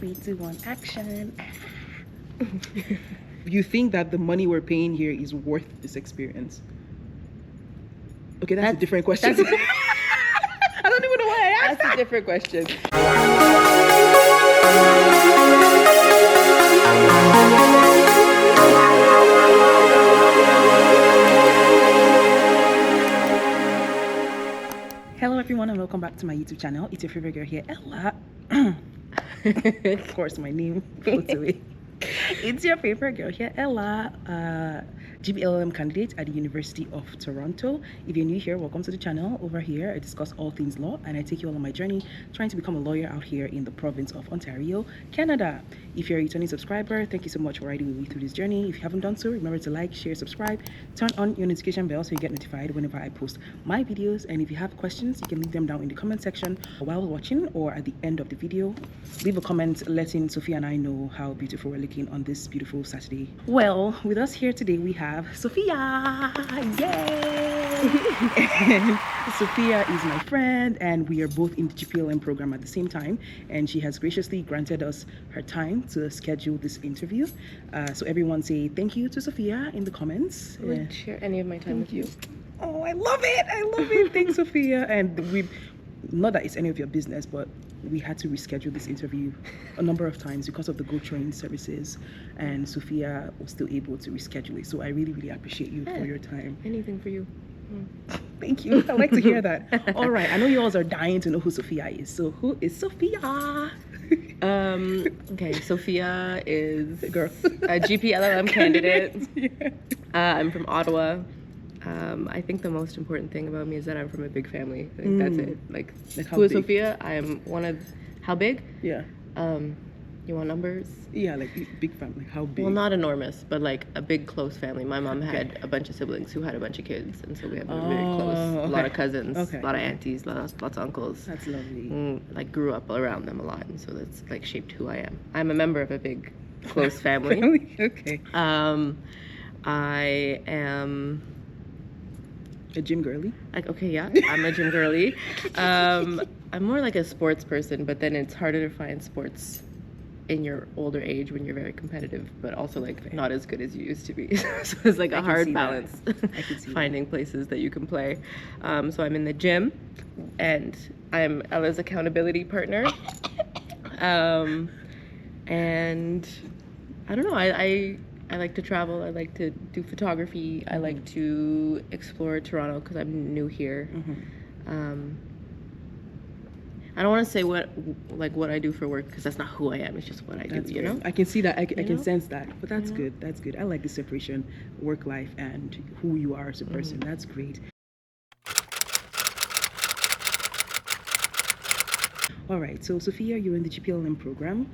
3, 2, 1, action. You think that the money we're paying here is worth this experience? Okay, that's a different question. I don't even know why I asked. That's a different question. Hello everyone and welcome back to my YouTube channel. It's your favorite girl here, Ella. Of course, my name floats away. It's your favorite girl here, Ella, GPLLM candidate at the University of Toronto. If you're new here, welcome to the channel. Over here, I discuss all things law and I take you all on my journey trying to become a lawyer out here in the province of Ontario, Canada. If you're a returning subscriber, thank you so much for riding with me through this journey. If you haven't done so, remember to like, share, subscribe, turn on your notification bell so you get notified whenever I post my videos. And if you have questions, you can leave them down in the comment section while watching or at the end of the video. Leave a comment letting Sophia and I know how beautiful we're looking on this beautiful Saturday. Well, with us here today we have Sophia. Yay! And Sophia is my friend and we are both in the GPLLM program at the same time, and she has graciously granted us her time to schedule this interview. So everyone say thank you to Sophia in the comments. I wouldn't share any of my time with you. Oh, I love it. I love it. Thanks, Sophia. And we, not that it's any of your business, but we had to reschedule this interview a number of times because of the Go Train services, and Sophia was still able to reschedule it. So I really, really appreciate you for your time. Anything for you. Thank you. I like to hear that. All right. I know you all are dying to know who Sophia is. So who is Sophia? Okay, Sophia is a GPLLM candidate. Yeah. I'm from Ottawa. I think the most important thing about me is that I'm from a big family. I think that's it. Like who is Sophia? I am one of, how big? Yeah. You want numbers? Yeah, like big family. How big? Well, not enormous, but like a big close family. My mom had a bunch of siblings who had a bunch of kids, and so we have a very close. A lot of cousins, a lot of aunties, lots of uncles. That's lovely. Like grew up around them a lot, and so that's like shaped who I am. I'm a member of a big, close family. Okay. I am a gym girly. Like, okay, yeah, I'm a gym girly. I'm more like a sports person, but then it's harder to find sports in your older age when you're very competitive, but also like not as good as you used to be. So it's like a hard balance finding places that you can play. So I'm in the gym and I'm Ella's accountability partner. And I don't know, I like to travel. I like to do photography. I like to explore Toronto because I'm new here. I don't want to say what I do for work because that's not who I am. It's just what I do. You know. I can see that. I can sense that. But that's good. That's good. I like the separation, work life and who you are as a person. That's great. All right, so Sophia, you're in the GPLLM program,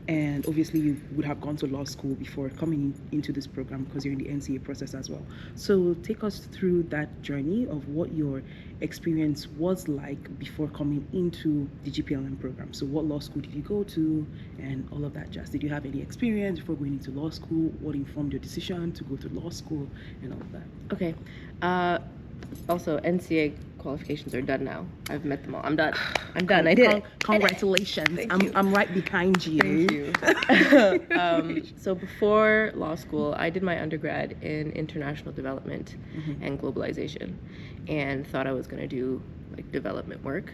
and obviously you would have gone to law school before coming into this program because you're in the NCA process as well. So take us through that journey of what your experience was like before coming into the GPLLM program. So what law school did you go to and all of that jazz? Did you have any experience before going into law school? What informed your decision to go to law school and all of that? Okay. Also, NCA qualifications are done now. I've met them all. I'm done. I did it. Congratulations. I'm right behind you. Thank you. So before law school, I did my undergrad in international development and globalization, and thought I was going to do like development work.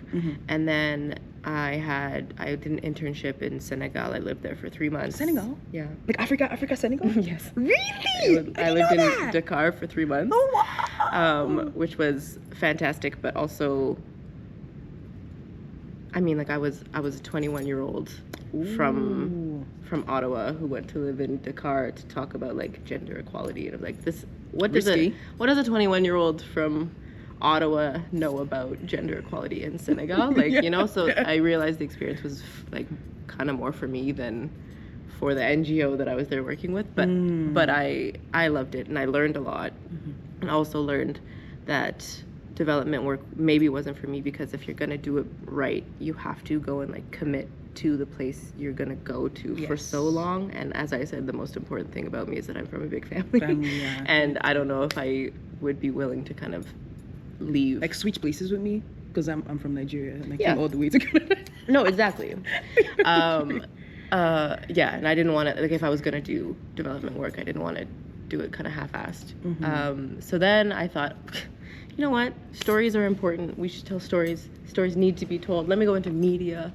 And then I did an internshp in Senegal. I lived there for 3 months. Senegal? Yeah. Like Africa, Senegal? Yes. Really? I lived in Dakar for 3 months. Oh, wow. Which was fantastic, but also, I mean, like I was a 21-year-old from Ottawa who went to live in Dakar to talk about like gender equality, and I'm like, what does a 21-year-old from Ottawa know about gender equality in Senegal? Like, you know, so I realized the experience was like kind of more for me than for the NGO that I was there working with, but I loved it and I learned a lot. And I also learned that development work maybe wasn't for me, because if you're gonna do it right, you have to go and like commit to the place you're gonna go to for so long. And as I said, the most important thing about me is that I'm from a big family. And I don't know if I would be willing to kind of leave, like switch places with me, because I'm from Nigeria and I came all the way to Canada. No, exactly. Yeah, and I didn't want to, like, if I was going to do development work, I didn't want to do it kind of half-assed. So then I thought, you know what? Stories are important. We should tell stories. Stories need to be told. Let me go into media,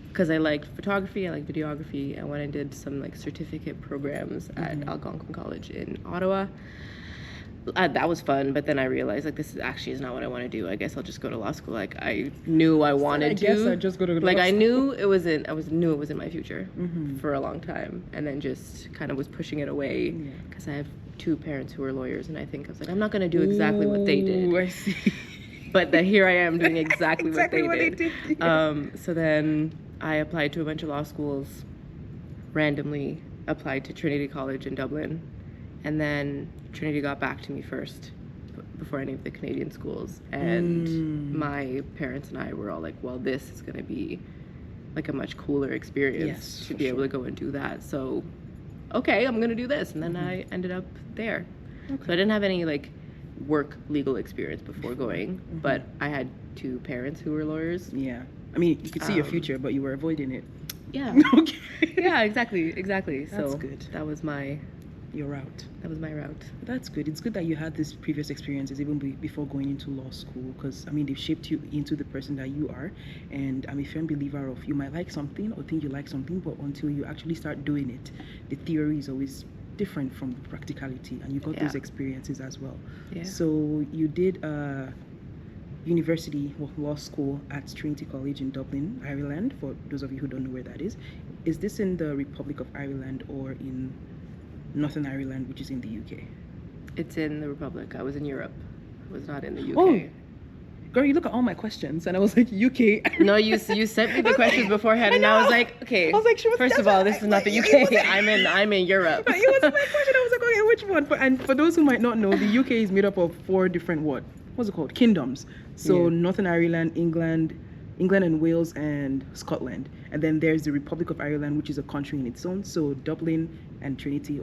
because I liked photography, I liked videography. I went and did some like certificate programs at Algonquin College in Ottawa. That was fun, but then I realized like this actually is not what I want to do. I guess I'll just go to law school. Like I knew I wanted to. I guess I just go to like law I school. knew it was in. Knew it was in my future for a long time, and then just kind of was pushing it away because I have 2 parents who are lawyers, and I think I was like, I'm not going to do exactly what they did. I see. But then here I am doing exactly what they did. Yeah. So then I applied to a bunch of law schools, randomly applied to Trinity College in Dublin, and then Trinity got back to me first before any of the Canadian schools, and my parents and I were all like, well, this is going to be like a much cooler experience to be able to go and do that. So, okay, I'm going to do this. And then I ended up there. Okay. So I didn't have any like work legal experience before going, but I had 2 parents who were lawyers. Yeah. I mean, you could see your future, but you were avoiding it. Yeah. Okay. Yeah, exactly. That's so good. That was my route. route. That's good. It's good that you had these previous experiences even before going into law school, because I mean they've shaped you into the person that you are. And I'm a firm believer of you might like something or think you like something, but until you actually start doing it, the theory is always different from the practicality, and you got those experiences as well. Yeah. So you did university law school at Trinity College in Dublin, Ireland. For those of you who don't know where that is this in the Republic of Ireland or in Northern Ireland, which is in the UK? It's in the Republic. I was in Europe. I was not in the UK. Oh, girl, you look at all my questions, and I was like, UK. No, you sent me the questions beforehand, and I was like, okay. I was like, first of all, this is not the UK. I'm in Europe. It was my question. I was like, okay, which one? And for those who might not know, the UK is made up of 4 different what's it called? Kingdoms. So Northern Ireland, England and Wales, and Scotland. And then there's the Republic of Ireland, which is a country in its own. So Dublin and Trinity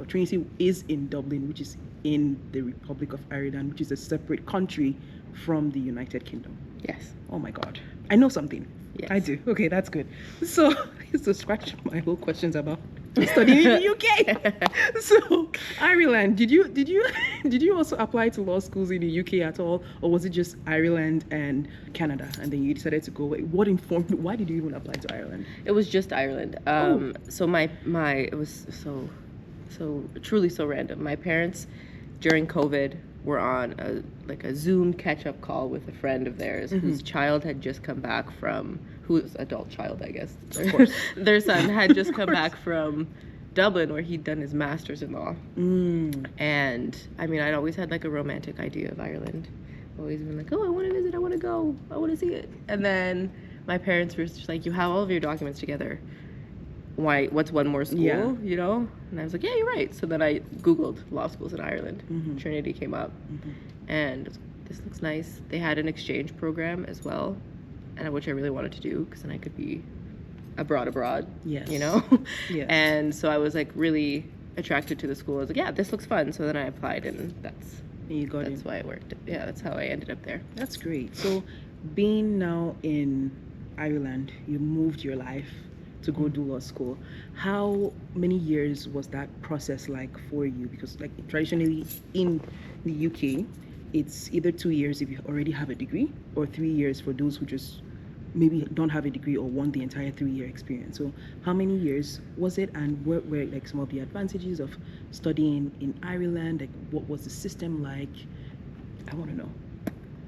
is in Dublin, which is in the Republic of Ireland, which is a separate country from the United Kingdom. Yes. Oh my God. I know something. Yes. I do. Okay, that's good. So I used to scratch my whole questions about studying in the UK. So Ireland, did you also apply to law schools in the UK at all, or was it just Ireland and Canada, and then you decided to go? What informed? Why did you even apply to Ireland? It was just Ireland. So my it was so truly so random. My parents during COVID were on a Zoom catch-up call with a friend of theirs whose child had just come back from, whose adult child, I guess, of course, their son had just come back from Dublin, where he'd done his master's in law. And I mean, I'd always had like a romantic idea of Ireland. Always been like, oh, I want to visit, I want to go, I want to see it. And then my parents were just like, you have all of your documents together. Why? What's one more school? Yeah. You know? And I was like, yeah, you're right. So then I Googled law schools in Ireland. Trinity came up, and this looks nice. They had an exchange program as well, and which I really wanted to do because then I could be abroad. Yes. You know? Yes. And so I was like really attracted to the school. I was like, yeah, this looks fun. So then I applied, and that's why it worked. Yeah, that's how I ended up there. That's great. So being now in Ireland, you moved your life to go do law school. How many years was that process like for you? Because like traditionally in the UK, it's either 2 years if you already have a degree, or 3 years for those who just maybe don't have a degree or want the entire 3-year experience. So how many years was it, and what were like some of the advantages of studying in Ireland? Like what was the system like? I want to know,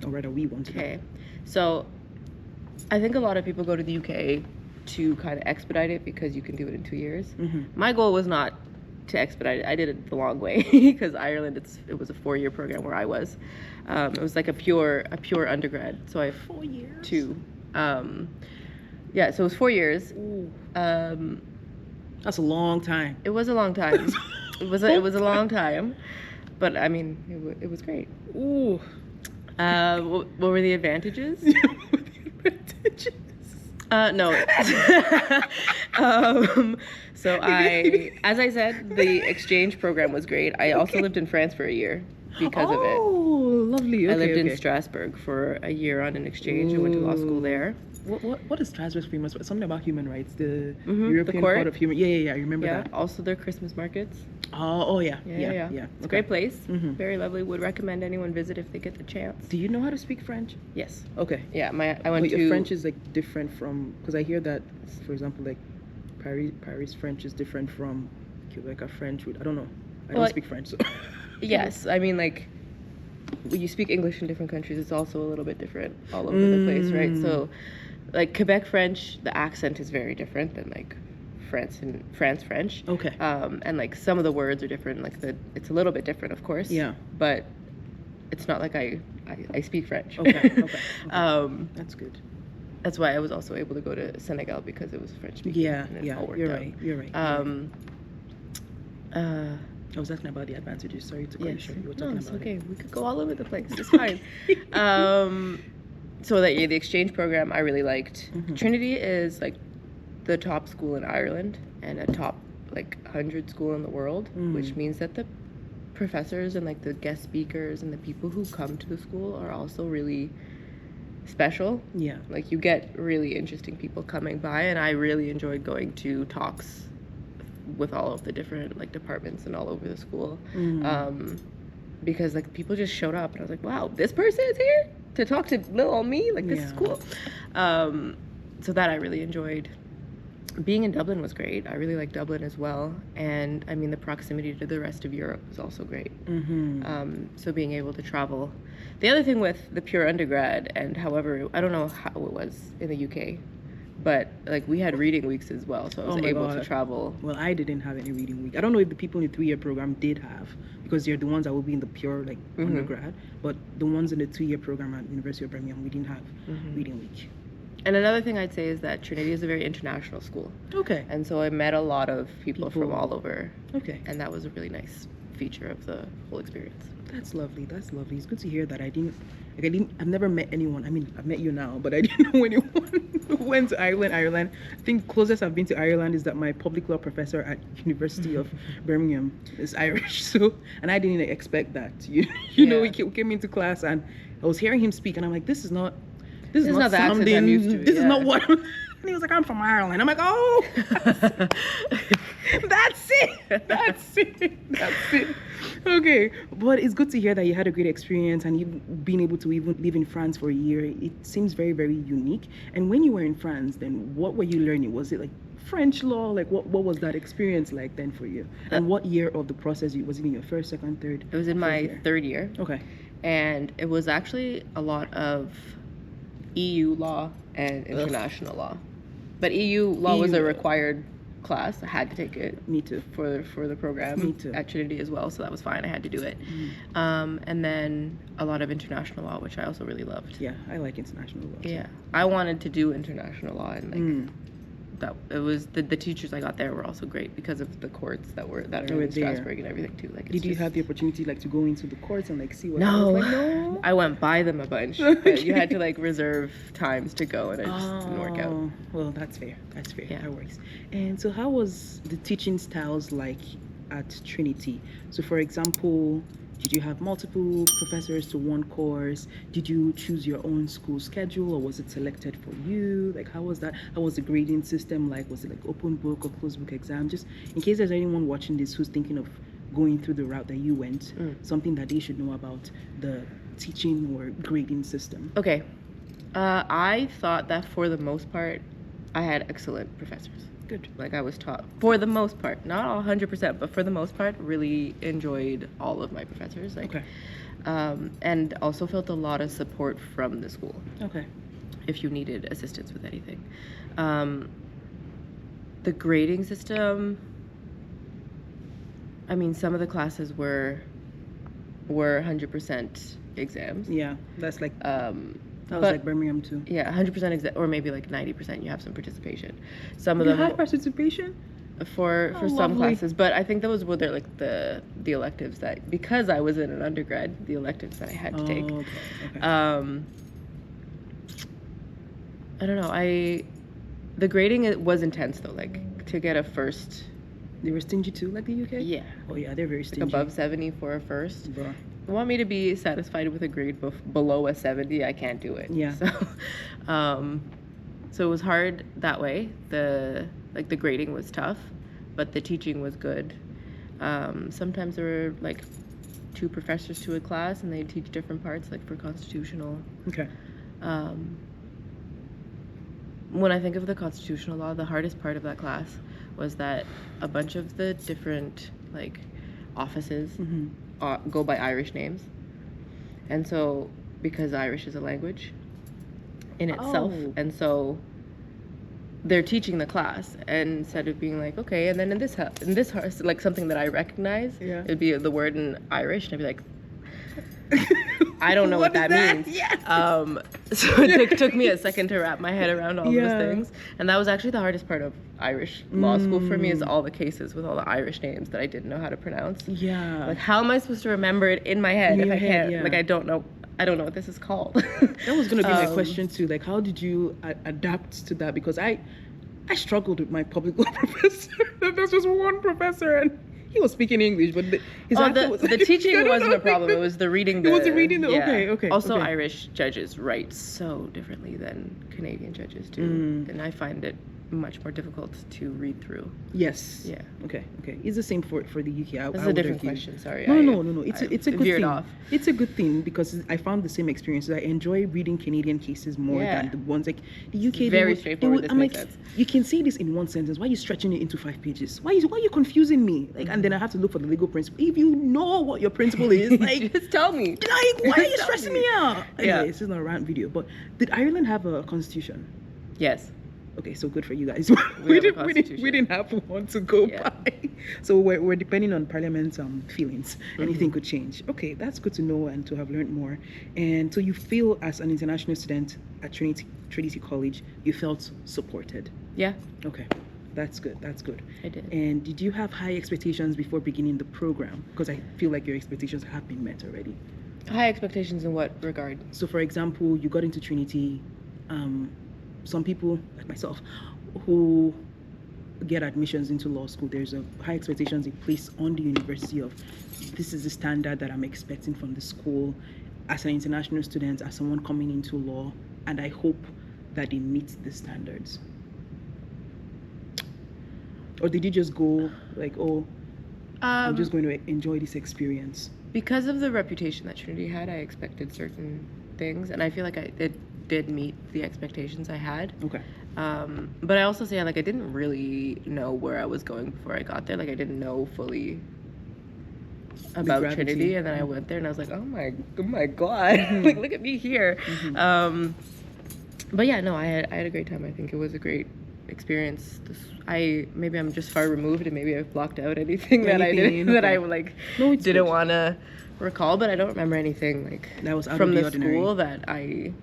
or rather we want to know. Okay, so I think a lot of people go to the UK to kind of expedite it because you can do it in 2 years. My goal was not to expedite it. I did it the long way because Ireland, it was a 4-year program where I was. It was like a pure undergrad. So I have 4 years. 2. Yeah, so it was 4 years. That's a long time. It was a long time. it was a long time, but I mean, it was great. Ooh. What were the advantages? No. So as I said, the exchange program was great. I also lived in France for a year because of it. Oh, lovely. Okay, I lived in Strasbourg for a year on an exchange and went to law school there. What is Strasbourg's famous for? Something about human rights, the Mhm, the European court. Court of Human. Yeah. I remember Yeah. that. Also, their Christmas markets. Oh yeah. Yeah. It's a great place. Mhm. Very lovely. Would recommend anyone visit if they get the chance. Do you know how to speak French? Yes. Okay. Yeah. I went But to your French is like different from, because I hear that, for example, like Paris French is different from Quebec French. I don't know. I don't Well, speak French, so. Yes, I mean, like, when you speak English in different countries, it's also a little bit different all over the place, right? So, like, Quebec French, the accent is very different than, like, France French. Okay. And, like, some of the words are different. Like, it's a little bit different, of course. Yeah. But it's not like I speak French. Okay. That's good. That's why I was also able to go to Senegal, because it was French speaking. Yeah. And it all worked You're out. right. I was asking about the advantages. Sorry to cut you short. You were talking it's about okay. it. We could go all over the place. It's fine. So the exchange program I really liked. Mhm. Trinity is like the top school in Ireland and a top like 100 school in the world, which means that the professors and like the guest speakers and the people who come to the school are also really special. Yeah. Like you get really interesting people coming by, and I really enjoyed going to talks with all of the different like departments and all over the school, because like people just showed up and I was like, wow, this person is here to talk to little old me, like this is cool. So that I really enjoyed. Being in Dublin was great. I really liked Dublin as well, and I mean the proximity to the rest of Europe was also great. So being able to travel. The other thing with the pure undergrad, and however, I don't know how it was in the UK, but like we had reading weeks as well, so I was able to travel. Well, I didn't have any reading week. I don't know if the people in the 3-year program did have, because they're the ones that will be in the pure like undergrad. But the ones in the 2-year program at University of Birmingham, we didn't have reading week. And another thing I'd say is that Trinity is a very international school. Okay. And so I met a lot of people from all over. Okay. And that was a really nice feature of the whole experience. That's lovely. That's lovely. It's good to hear that. I've never met anyone. I mean, I've met you now, but I didn't know anyone who went to Ireland. I think closest I've been to Ireland is that my public law professor at University of Birmingham is Irish. So, and I didn't expect that. You know, we came into class and I was hearing him speak, and I'm like, this is not the accent I'm used to. This is not what. And he was like, I'm from Ireland. I'm like, oh, that's it. Okay, but it's good to hear that you had a great experience and you've been able to even live in France for a year. It seems very, very unique. And when you were in France, then what were you learning? Was it like French law? Like what was that experience like then for you? And what year of the process? Was it in your first, second, third? It was in my year? third year. Okay. And it was actually a lot of EU law and international law. But EU law was a required class. I had to take it. Me too. For the program. Me too. At Trinity as well, so that was fine. I had to do it. And then a lot of international law, which I also really loved. Yeah, I like international law. Yeah, I wanted to do international law, and like that it was the teachers I got there were also great because of the courts that are in Strasbourg and everything too. Like, did you have the opportunity like to go into the courts and like see what? No, like, no. I went by them a bunch. But you had to like reserve times to go, and it just didn't work out. Well, that's fair. Yeah. That works. And so, how was the teaching styles like at Trinity? So, for example, did you have multiple professors to one course? Did you choose your own school schedule, or was it selected for you? Like, how was that? How was the grading system like? Was it like open book or closed book exam? Just in case there's anyone watching this who's thinking of going through the route that you went, something that they should know about the teaching or grading system. Okay. I thought that for the most part, I had excellent professors. Good. Like I was taught, for the most part, not all 100%, but for the most part, really enjoyed all of my professors. Like, okay. And also felt a lot of support from the school. Okay. If you needed assistance with anything. The grading system, I mean, some of the classes were 100% exams. Yeah, that's like that was like Birmingham too. Yeah, 100% exam, or maybe like 90%. You have some participation. Some of them had participation for some classes, but I think those were like the electives that, because I was in an undergrad, the electives that I had to take. Okay. I don't know. The grading was intense though. Like to get a first. They were stingy too, like the UK? Yeah. Oh yeah, they're very stingy. Like above 70 for a first. Bruh. Want me to be satisfied with a grade below a 70? I can't do it. Yeah. So, So it was hard that way. The grading was tough, but the teaching was good. Sometimes there were like 2 professors to a class, and they teach different parts, like for constitutional. Okay. When I think of the constitutional law, the hardest part of that class was that a bunch of the different like offices go by Irish names, and so because Irish is a language in itself, and so they're teaching the class, and instead of being like, okay, and then in this house, like something that I recognize, it'd be the word in Irish, and I'd be like, I don't know what that means. Yes. So it took me a second to wrap my head around all those things, and that was actually the hardest part of Irish law school for me, is all the cases with all the Irish names that I didn't know how to pronounce. Yeah. Like, how am I supposed to remember it in my head if I can't? Like, I don't know what this is called. That was gonna be my question too. Like, how did you adapt to that? Because I struggled with my public law professor. There's just one professor, and he was speaking English, but the teaching wasn't a problem. It was the reading. It was the reading. Okay. Also, Irish judges write so differently than Canadian judges do, and I find it much more difficult to read through. Yes. Yeah. Okay. It's the same for the UK. This is a different question. Sorry. No. It's a good thing. Off. It's a good thing because I found the same experience. I enjoy reading Canadian cases more than the ones like the UK. Very straightforward. This makes sense. You can say this in one sentence. Why are you stretching it into 5 pages? Why are you confusing me? Like, and then I have to look for the legal principle. If you know what your principle is, like, just tell me. Like, why are you stressing me out? Anyway, this is not a rant video. But did Ireland have a constitution? Yes. Okay, so good for you guys. We didn't have one to go by. So we're depending on Parliament's feelings. Anything could change. Okay, that's good to know and to have learned more. And so you feel, as an international student at Trinity College, you felt supported. Yeah. Okay, that's good. I did. And did you have high expectations before beginning the program? Because I feel like your expectations have been met already. High expectations in what regard? So, for example, you got into Trinity. Some people, like myself, who get admissions into law school, there's a high expectations they place on the university of, this is the standard that I'm expecting from the school as an international student, as someone coming into law, and I hope that they meet the standards. Or did you just go like, I'm just going to enjoy this experience? Because of the reputation that Trinity had, I expected certain things, and I feel like it did meet the expectations I had. Okay. But I also say, like, I didn't really know where I was going before I got there. Like, I didn't know fully about Trinity, and then I went there and I was like, oh my god, like, look at me here. But yeah, no, I had a great time. I think it was a great experience. Maybe I'm just far removed, and maybe I've blocked out anything that I didn't didn't want to recall, but I don't remember anything like that was out from of the the ordinary. School that I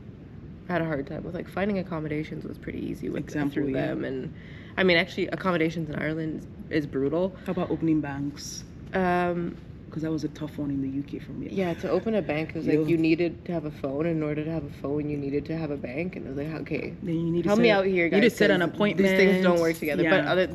had a hard time with. Like, finding accommodations was pretty easy with through them, and I mean, actually, accommodations in Ireland is brutal. How about opening banks? Because that was a tough one in the UK for me. Yeah, to open a bank, it was like you needed to have a phone. In order to have a phone, you needed to have a bank, and I was like, okay, then you need to help me out here, guys. You need to set an appointment. These things don't work together. Yeah.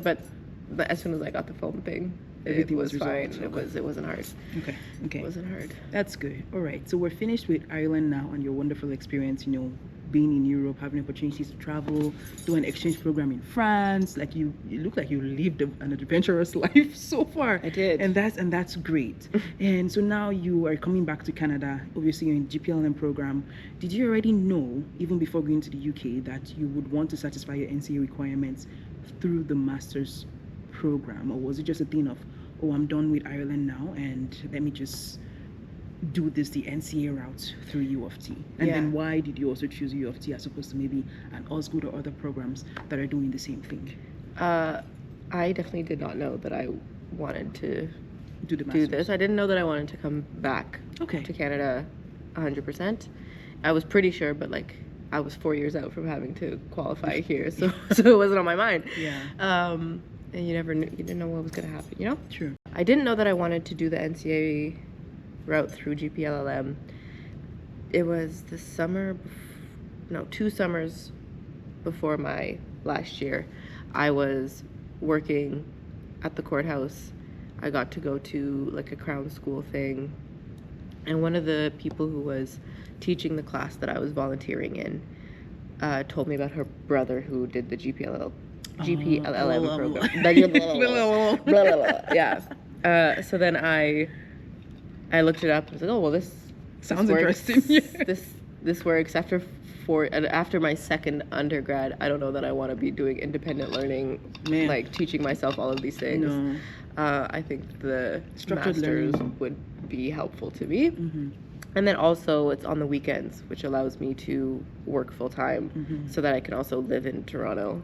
But as soon as I got the phone thing, everything was fine. Okay. It wasn't hard. Okay. It wasn't hard. That's good. All right. So we're finished with Ireland now, and your wonderful experience. You know, being in Europe, having opportunities to travel, do an exchange program in France. Like, you look like you lived an adventurous life so far. I did. And that's great. And so now you are coming back to Canada. Obviously, you're in GPLLM program. Did you already know, even before going to the UK, that you would want to satisfy your NCA requirements through the master's program? Or was it just a thing of, oh, I'm done with Ireland now, and let me just do the NCA route through UofT? And then why did you also choose UofT as opposed to maybe an Osgood or other programs that are doing the same thing? I definitely did not know that I wanted to do this. I didn't know that I wanted to come back to Canada 100%. I was pretty sure, but like, I was 4 years out from having to qualify here, so it wasn't on my mind. And you didn't know what was going to happen, you know? True. I didn't know that I wanted to do the NCA route through GPLLM. It was the summer, 2 summers before my last year. I was working at the courthouse. I got to go to like a Crown School thing, and one of the people who was teaching the class that I was volunteering in told me about her brother who did the GPLLM program. Yeah. So then I looked it up. I was like, oh well, this Sounds works. interesting. This works. After my second undergrad, I don't know that I want to be doing independent learning, like teaching myself all of these things. No. I think the Structured masters learning would be helpful to me. Mm-hmm. And then also it's on the weekends, which allows me to work full time, so that I can also live in Toronto.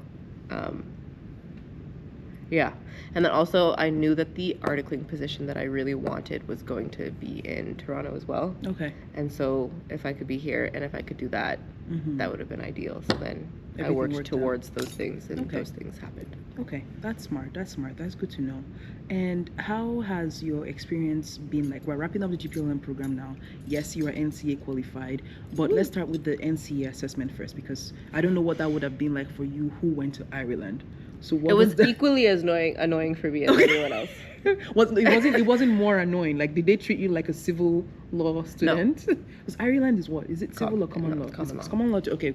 Yeah. And then also I knew that the articling position that I really wanted was going to be in Toronto as well. Okay. And so if I could be here and if I could do that, that would have been ideal. So then I worked towards those things, and those things happened. Okay, that's smart. That's good to know. And how has your experience been like? We're wrapping up the GPLLM program now. Yes, you are NCA qualified, but let's start with the NCA assessment first, because I don't know what that would have been like for you who went to Ireland. So what it was equally as annoying for me as anyone else. It wasn't more annoying. Like, did they treat you like a civil law student? No. Because Ireland is what? Is it civil or common law? Common law. Okay.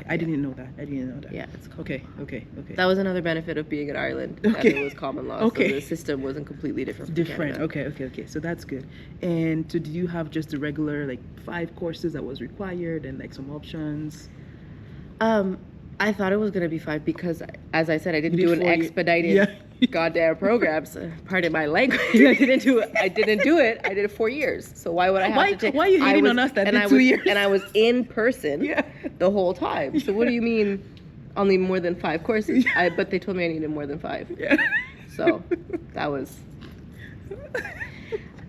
I didn't know that. Yeah, it's common. Okay. That was another benefit of being in Ireland. That it was common law. Okay. So the system wasn't completely different from Canada. Okay. So that's good. And so did you have just the regular, like, 5 courses that was required and, like, some options? I thought it was going to be 5 because, as I said, I didn't do an expedited goddamn programs. Pardon my language. I didn't do it. I did it 4 years. So why would I have to take? Why are you hating on us that did 2 years? And I was in person the whole time. So what do you mean only more than 5 courses? But they told me I needed more than 5. Yeah. So that was...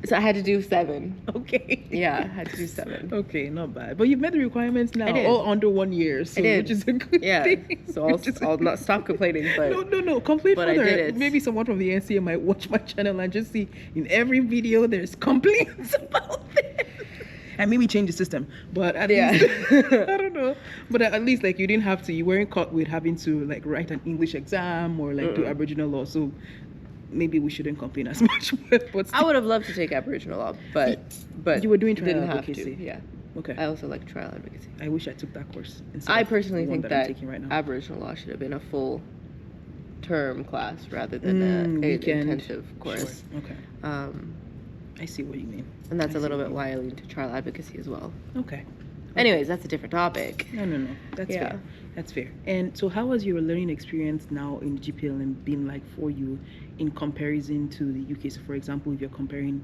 So I had to do 7. Okay. Yeah, I had to do 7. Okay, not bad. But you've met the requirements now, I did. all under 1 year, so which is a good thing. So I'll not stop complaining. But no, complain but further. I did it. Maybe someone from the NCA might watch my channel and just see in every video there's complaints about it. And maybe change the system, but at least I don't know. But at least, like, you weren't caught with having to, like, write an English exam or, like, do Aboriginal law. So maybe we shouldn't complain as much. But still. I would have loved to take Aboriginal law, but you were doing trial didn't advocacy. Have to. Yeah. Okay. I also like trial advocacy. I wish I took that course. I personally think that I'm taking right now. Aboriginal law should have been a full term class rather than an intensive course. Sure. Okay. I see what you mean. And that's a little bit why I lean to trial advocacy as well. Okay. Anyways, that's a different topic. No. That's fair. And so how has your learning experience now in GPLLM been like for you in comparison to the UK? So for example, if you're comparing,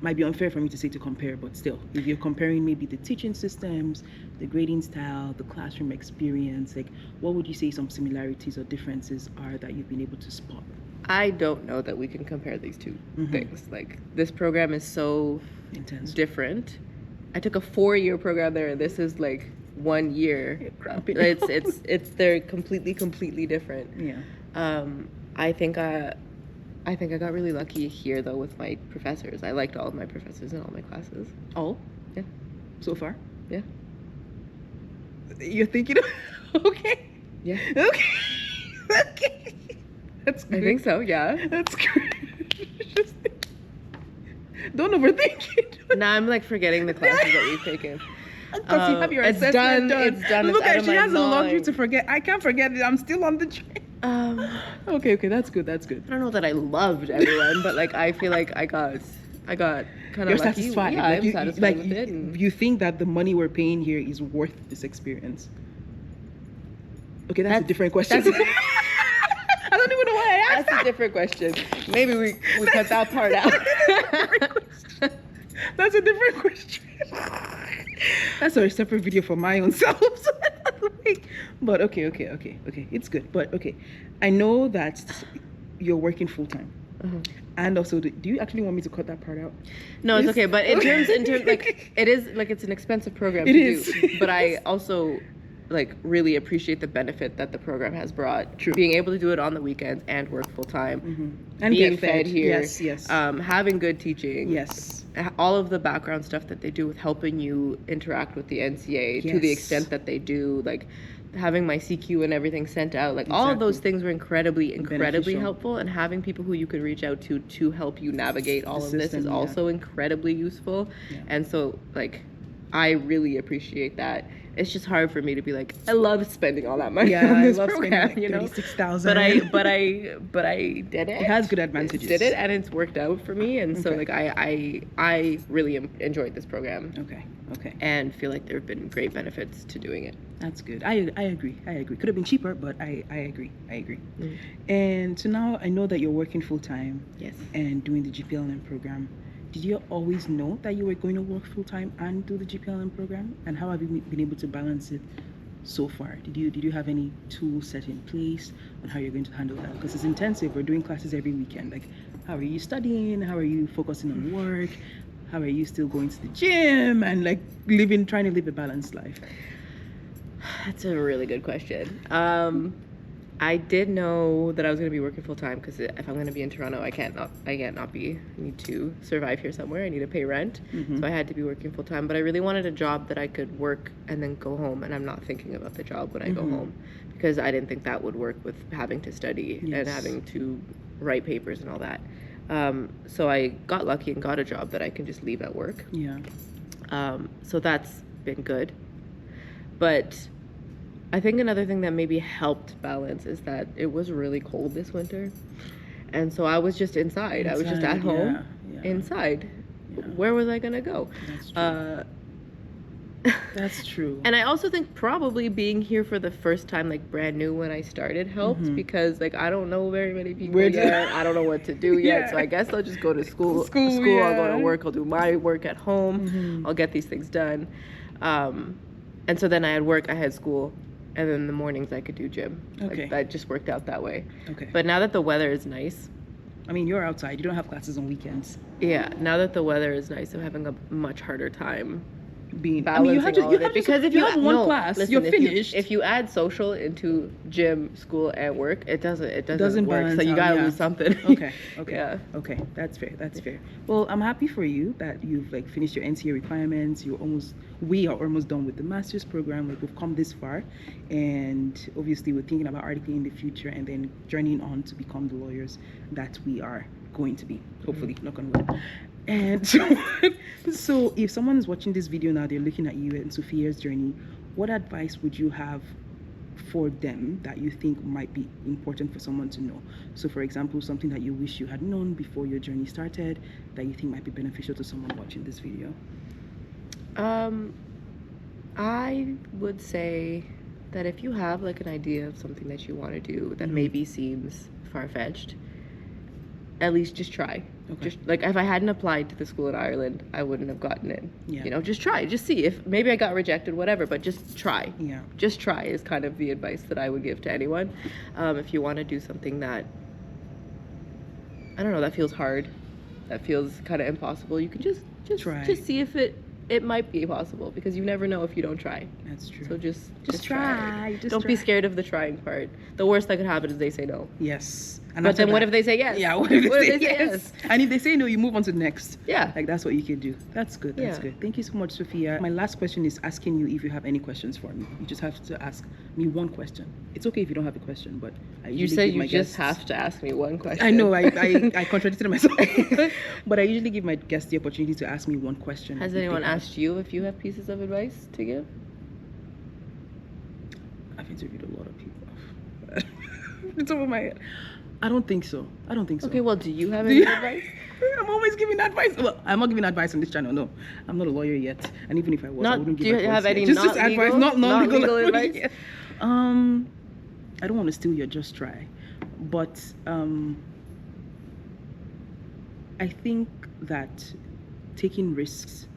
might be unfair for me to say to compare, but still, if you're comparing maybe the teaching systems, the grading style, the classroom experience, like, what would you say some similarities or differences are that you've been able to spot? I don't know that we can compare these two things. Like, this program is so intense, different. I took a 4-year program there, and this is like 1 year. They're completely different. Yeah. I think I got really lucky here though with my professors. I liked all of my professors in all my classes. Oh? Yeah. So far? Yeah. You're thinking of... Okay. Yeah. Okay. That's good. I think so, yeah. That's good. Don't overthink it. Now I'm like forgetting the classes that we've taken. Because you have your assessment done. It's done. Look at, she has a laundry mind. To forget. I can't forget it. I'm still on the train. Okay, that's good. I don't know that I loved everyone, but like I feel like I got kind of lucky. Satisfied. Yeah, I'm satisfied with it. You think that the money we're paying here is worth this experience? Okay, that's a different question. I don't even know why I asked. That's a different question. Maybe we cut that part out. That's a different question. That's a separate video for my own self. But okay. It's good. But okay, I know that you're working full time. And also, do you actually want me to cut that part out? No, it's okay. But in terms, like, it is like it's an expensive program to do. But I also like really appreciate the benefit that the program has brought. True. Being able to do it on the weekends and work full time, and being get fed here, yes, having good teaching, yes, all of the background stuff that they do with helping you interact with the NCA to the extent that they do, like having my CQ and everything sent out, like all of those things were incredibly helpful, and having people who you could reach out to help you navigate all of this is also incredibly useful. And so like I really appreciate that. it's just hard for me to be like, I love spending all that money on I this love program, spending like 36,000. But I did it. It has good advantages. Did it, and it's worked out for me, and so Okay. like I really enjoyed this program. Okay. And feel like there have been great benefits to doing it. That's good. I agree. Could have been cheaper, but I agree. Mm. And so now I know that you're working full time. Yes. And doing the GPLLM program. Did you always know that you were going to work full time and do the GPLLM program? And how have you been able to balance it so far? Did you have any tools set in place on how you're going to handle that? Because it's intensive. We're doing classes every weekend. Like, how are you studying? How are you focusing on work? How are you still going to the gym and like trying to live a balanced life? That's a really good question. I did know that I was going to be working full time because if I'm going to be in Toronto, I can't not be. I need to survive here somewhere. I need to pay rent, so I had to be working full time. But I really wanted a job that I could work and then go home, and I'm not thinking about the job when I go home because I didn't think that would work with having to study and having to write papers and all that. So I got lucky and got a job that I can just leave at work. Yeah. So that's been good, but I think another thing that maybe helped balance is that it was really cold this winter. And so I was just inside. I was just at home, inside. Yeah. Where was I going to go? That's true. That's true. And I also think probably being here for the first time, like brand new when I started, helped because like I don't know very many people yet. I don't know what to do yet. So I guess I'll just go to school. I'll go to work. I'll do my work at home. I'll get these things done. And so then I had work, I had school. And then in the mornings I could do gym. Okay. Like, that just worked out that way. Okay. But now that the weather is nice. I mean, you're outside. You don't have classes on weekends. Yeah. Now that the weather is nice, I'm having a much harder time being balancing all of it. Because if you have one class, listen, you're finished. If you add social into gym, school, and work, it doesn't work. Balance So you gotta lose something. Okay. Yeah. Okay. That's fair. Well, I'm happy for you that you've like finished your NCA requirements. We are almost done with the master's program. Like we've come this far, and obviously we're thinking about articling in the future and then journeying on to become the lawyers that we are going to be. Hopefully, knock on wood. And so if someone is watching this video now, they're looking at you and Sophia's journey, what advice would you have for them that you think might be important for someone to know? So for example, something that you wish you had known before your journey started that you think might be beneficial to someone watching this video. I would say that if you have like an idea of something that you want to do that maybe seems far-fetched, at least just try. Okay. Just like if I hadn't applied to the school in Ireland, I wouldn't have gotten in. Yeah. You know, just try, just see if maybe I got rejected, whatever, but just try. Yeah. Just try is kind of the advice that I would give to anyone. If you want to do something that, I don't know, that feels hard, that feels kind of impossible, you can just try. Just see if it might be possible, because you never know if you don't try. That's true. So just try. Don't be scared of the trying part. The worst that could happen is they say no. Yes. And but then what if they say yes? Yeah, what if they say yes? And if they say no, you move on to the next. Yeah. Like that's what you could do. That's good. That's good. Thank you so much, Sophia. My last question is asking you if you have any questions for me. You just have to ask me one question. It's okay if you don't have a question, but you said you just have to ask me one question. I know, I contradicted myself. But I usually give my guests the opportunity to ask me one question. Has anyone asked you if you have pieces of advice to give? I've interviewed a lot of people. It's over my head. I don't think so. Okay, well, do you have any advice? I'm always giving advice. Well, I'm not giving advice on this channel. No, I'm not a lawyer yet. And even if I was, I wouldn't give advice. Do you have any just advice, not legal advice? Yet. I don't want to steal your just try, but I think that taking risks,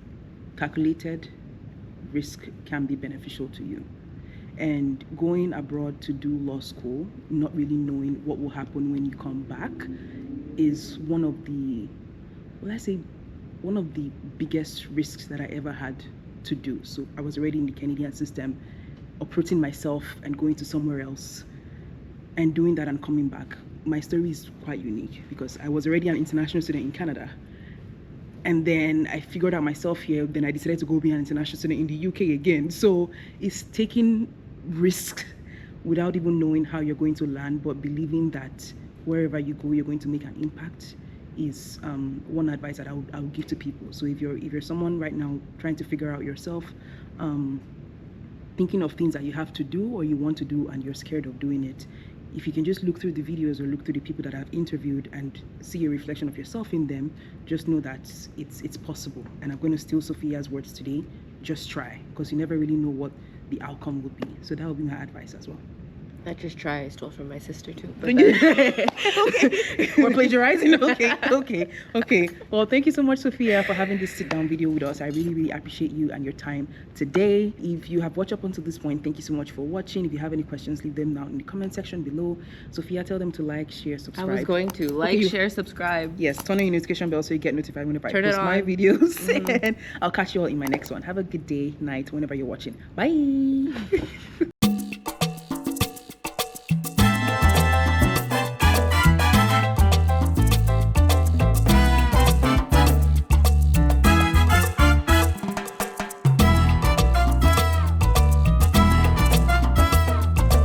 calculated risk, can be beneficial to you. And going abroad to do law school, not really knowing what will happen when you come back, is one of the biggest risks that I ever had to do. So I was already in the Canadian system, uprooting myself and going to somewhere else and doing that and coming back. My story is quite unique because I was already an international student in Canada. And then I figured out myself here, then I decided to go be an international student in the UK again. So it's taking risks without even knowing how you're going to land, but believing that wherever you go, you're going to make an impact is one advice that I would give to people. So if you're someone right now trying to figure out yourself, thinking of things that you have to do or you want to do and you're scared of doing it, if you can just look through the videos or look through the people that I've interviewed and see a reflection of yourself in them, just know that it's possible. And I'm going to steal Sophia's words today: just try, because you never really know what the outcome would be. So that would be my advice as well. Not just try, I stole from my sister too. Okay. We're plagiarizing. Okay. Well, thank you so much, Sophia, for having this sit-down video with us. I really appreciate you and your time today. If you have watched up until this point, thank you so much for watching. If you have any questions, leave them down in the comment section below. Sophia, tell them to like, share, subscribe. I was going to like, share, subscribe. Yes, turn on your notification bell so you get notified whenever I post my videos. And I'll catch you all in my next one. Have a good day, night, whenever you're watching. Bye.